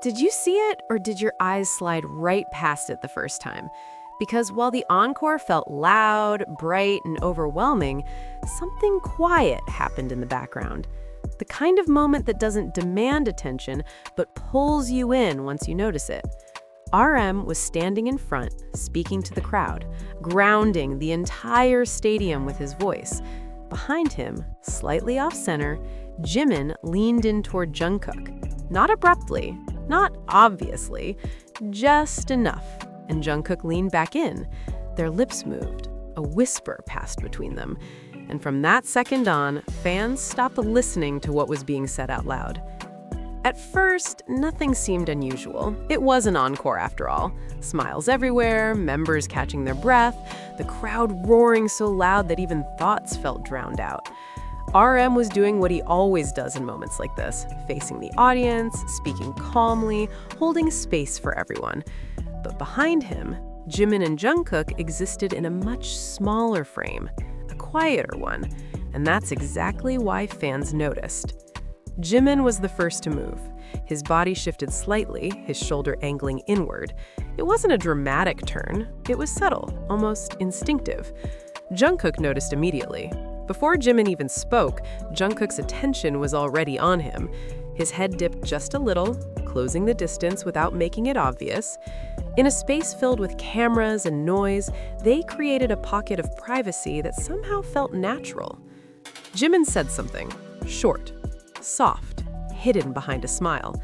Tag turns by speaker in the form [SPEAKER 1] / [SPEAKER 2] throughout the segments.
[SPEAKER 1] Did you see it, or did your eyes slide right past it the first time? Because while the encore felt loud, bright, and overwhelming, something quiet happened in the background. The kind of moment that doesn't demand attention, but pulls you in once you notice it. RM was standing in front, speaking to the crowd, grounding the entire stadium with his voice. Behind him, slightly off-center, Jimin leaned in toward Jungkook. Not abruptly, not obviously, just enough. And Jungkook leaned back in. Their lips moved. A whisper passed between them. And from that second on, fans stopped listening to what was being said out loud. At first, nothing seemed unusual. It was an encore after all. Smiles everywhere, members catching their breath, the crowd roaring so loud that even thoughts felt drowned out. RM was doing what he always does in moments like this, facing the audience, speaking calmly, holding space for everyone. But behind him, Jimin and Jungkook existed in a much smaller frame, a quieter one, and that's exactly why fans noticed. Jimin was the first to move. His body shifted slightly, his shoulder angling inward. It wasn't a dramatic turn. It was subtle, almost instinctive. Jungkook noticed immediately. Before Jimin even spoke, Jungkook's attention was already on him. His head dipped just a little, closing the distance without making it obvious. In a space filled with cameras and noise, they created a pocket of privacy that somehow felt natural. Jimin said something, short, soft, hidden behind a smile.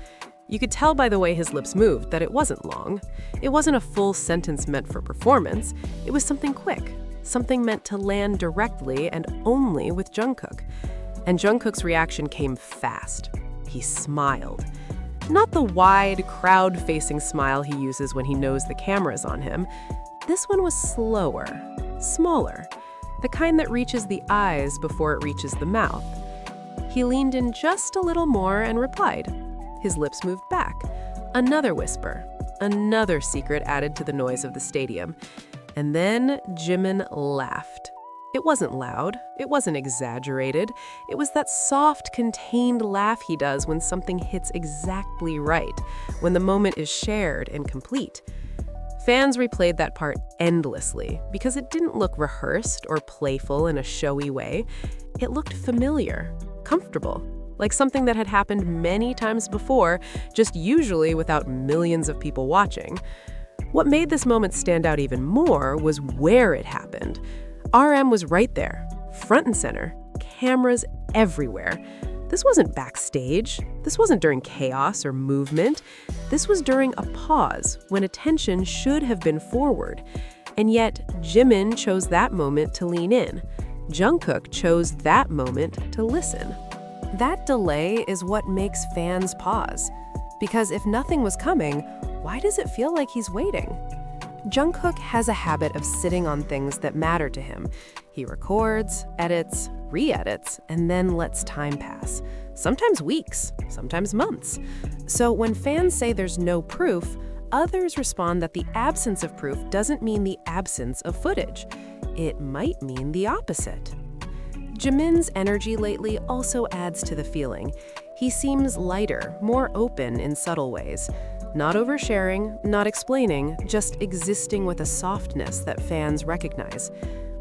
[SPEAKER 1] You could tell by the way his lips moved that it wasn't long. It wasn't a full sentence meant for performance. It was something quick, something meant to land directly and only with Jungkook. And Jungkook's reaction came fast. He smiled. Not the wide, crowd-facing smile he uses when he knows the camera's on him. This one was slower, smaller, the kind that reaches the eyes before it reaches the mouth. He leaned in just a little more and replied. His lips moved back. Another whisper, another secret added to the noise of the stadium. And then Jimin laughed. It wasn't loud, it wasn't exaggerated. It was that soft, contained laugh he does when something hits exactly right, when the moment is shared and complete. Fans replayed that part endlessly because it didn't look rehearsed or playful in a showy way. It looked familiar, comfortable, like something that had happened many times before, just usually without millions of people watching. What made this moment stand out even more was where it happened. RM was right there, front and center, cameras everywhere. This wasn't backstage. This wasn't during chaos or movement. This was during a pause when attention should have been forward. And yet, Jimin chose that moment to lean in. Jungkook chose that moment to listen. That delay is what makes fans pause. Because if nothing was coming, why does it feel like he's waiting? Jungkook has a habit of sitting on things that matter to him. He records, edits, re-edits, and then lets time pass. Sometimes weeks, sometimes months. So when fans say there's no proof, others respond that the absence of proof doesn't mean the absence of footage. It might mean the opposite. Jimin's energy lately also adds to the feeling. He seems lighter, more open in subtle ways. Not oversharing, not explaining, just existing with a softness that fans recognize.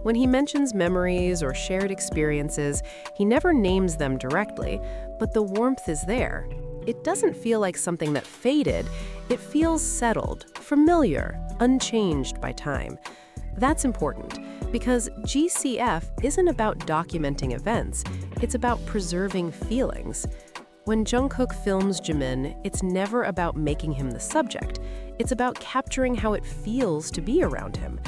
[SPEAKER 1] When he mentions memories or shared experiences, he never names them directly, but the warmth is there. It doesn't feel like something that faded. It feels settled, familiar, unchanged by time. That's important, because GCF isn't about documenting events. It's about preserving feelings. When Jungkook films Jimin, it's never about making him the subject. It's about capturing how it feels to be around him.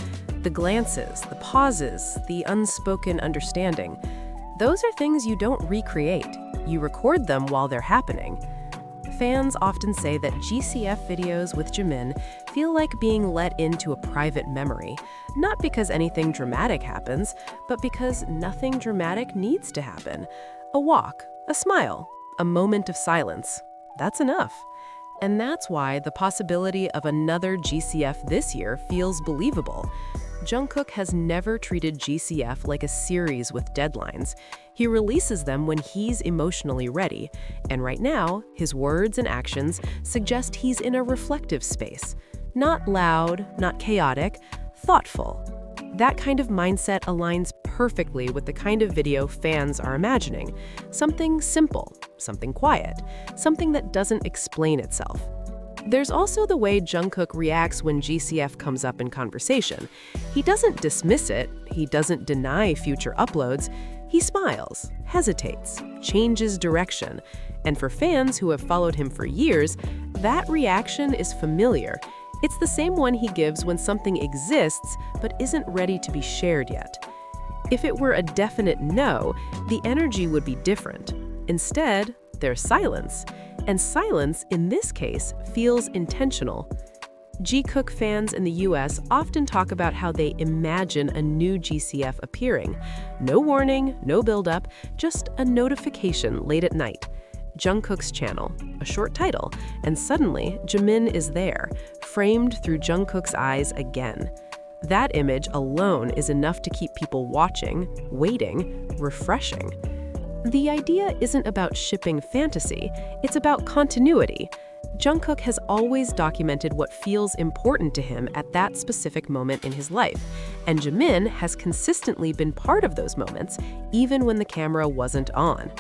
[SPEAKER 1] The glances, the pauses, the unspoken understanding. Those are things you don't recreate. You record them while they're happening. Fans often say that GCF videos with Jimin feel like being let into a private memory, not because anything dramatic happens, but because nothing dramatic needs to happen. A walk, a smile, a moment of silence. That's enough. And that's why the possibility of another GCF this year feels believable. Jungkook has never treated GCF like a series with deadlines. He releases them when he's emotionally ready, and right now, his words and actions suggest he's in a reflective space. Not loud, not chaotic, thoughtful. That kind of mindset aligns perfectly with the kind of video fans are imagining. Something simple, something quiet, something that doesn't explain itself. There's also the way Jungkook reacts when GCF comes up in conversation. He doesn't dismiss it, he doesn't deny future uploads, he smiles, hesitates, changes direction. And for fans who have followed him for years, that reaction is familiar. It's the same one he gives when something exists but isn't ready to be shared yet. If it were a definite no, the energy would be different. Instead, there's silence. And silence, in this case, feels intentional. Jungkook fans in the US often talk about how they imagine a new GCF appearing. No warning, no build-up, just a notification late at night. Jungkook's channel, a short title, and suddenly Jimin is there, framed through Jungkook's eyes again. That image alone is enough to keep people watching, waiting, refreshing. The idea isn't about shipping fantasy, it's about continuity. Jungkook has always documented what feels important to him at that specific moment in his life, and Jimin has consistently been part of those moments, even when the camera wasn't on.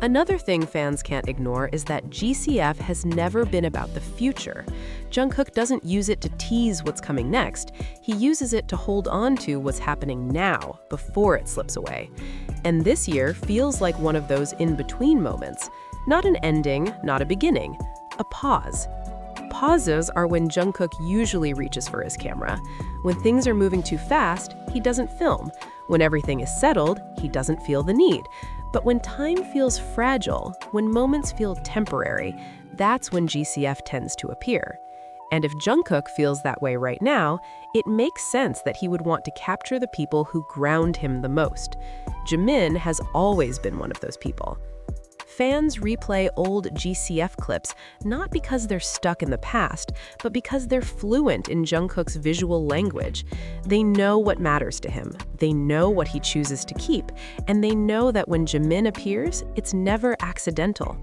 [SPEAKER 1] Another thing fans can't ignore is that GCF has never been about the future. Jungkook doesn't use it to tease what's coming next, he uses it to hold on to what's happening now, before it slips away. And this year feels like one of those in-between moments. Not an ending, not a beginning, a pause. Pauses are when Jungkook usually reaches for his camera. When things are moving too fast, he doesn't film. When everything is settled, he doesn't feel the need. But when time feels fragile, when moments feel temporary, that's when GCF tends to appear. And if Jungkook feels that way right now, it makes sense that he would want to capture the people who ground him the most. Jimin has always been one of those people. Fans replay old GCF clips not because they're stuck in the past, but because they're fluent in Jungkook's visual language. They know what matters to him, they know what he chooses to keep, and they know that when Jimin appears, it's never accidental.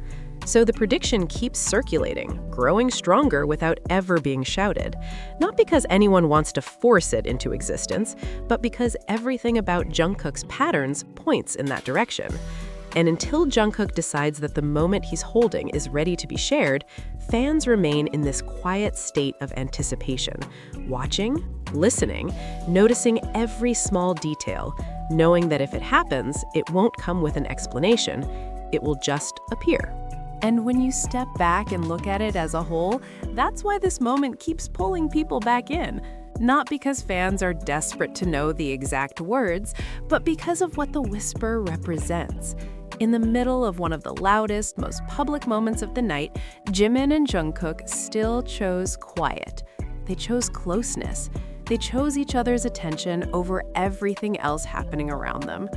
[SPEAKER 1] So the prediction keeps circulating, growing stronger without ever being shouted. Not because anyone wants to force it into existence, but because everything about Jungkook's patterns points in that direction. And until Jungkook decides that the moment he's holding is ready to be shared, fans remain in this quiet state of anticipation, watching, listening, noticing every small detail, knowing that if it happens, it won't come with an explanation, it will just appear. And when you step back and look at it as a whole, that's why this moment keeps pulling people back in. Not because fans are desperate to know the exact words, but because of what the whisper represents. In the middle of one of the loudest, most public moments of the night, Jimin and Jungkook still chose quiet. They chose closeness. They chose each other's attention over everything else happening around them.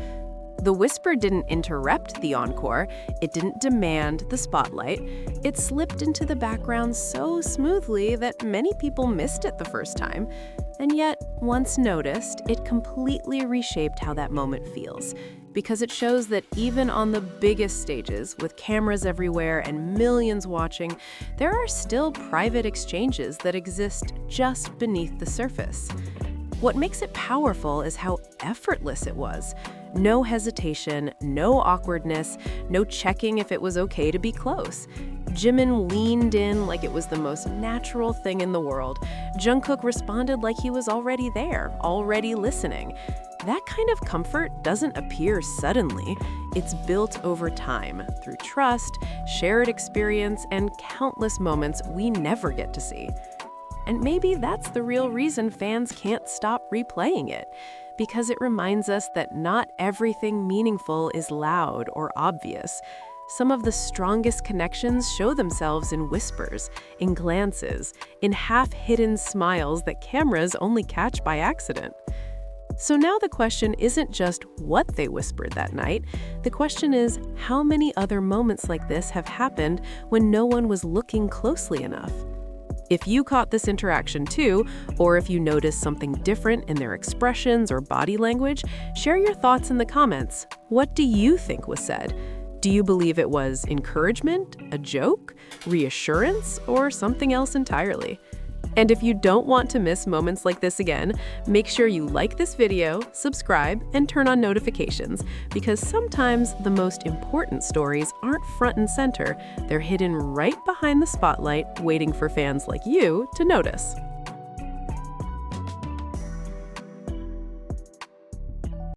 [SPEAKER 1] The whisper didn't interrupt the encore, it didn't demand the spotlight. It slipped into the background so smoothly that many people missed it the first time. And yet, once noticed, it completely reshaped how that moment feels. Because it shows that even on the biggest stages, with cameras everywhere and millions watching, there are still private exchanges that exist just beneath the surface. What makes it powerful is how effortless it was. No hesitation, no awkwardness, no checking if it was okay to be close. Jimin leaned in like it was the most natural thing in the world. Jungkook responded like he was already there, already listening. That kind of comfort doesn't appear suddenly. It's built over time, through trust, shared experience, and countless moments we never get to see. And maybe that's the real reason fans can't stop replaying it, because it reminds us that not everything meaningful is loud or obvious. Some of the strongest connections show themselves in whispers, in glances, in half-hidden smiles that cameras only catch by accident. So now the question isn't just what they whispered that night. The question is, how many other moments like this have happened when no one was looking closely enough? If you caught this interaction too, or if you noticed something different in their expressions or body language, share your thoughts in the comments. What do you think was said? Do you believe it was encouragement, a joke, reassurance, or something else entirely? And if you don't want to miss moments like this again, make sure you like this video, subscribe, and turn on notifications, because sometimes the most important stories aren't front and center. They're hidden right behind the spotlight, waiting for fans like you to notice.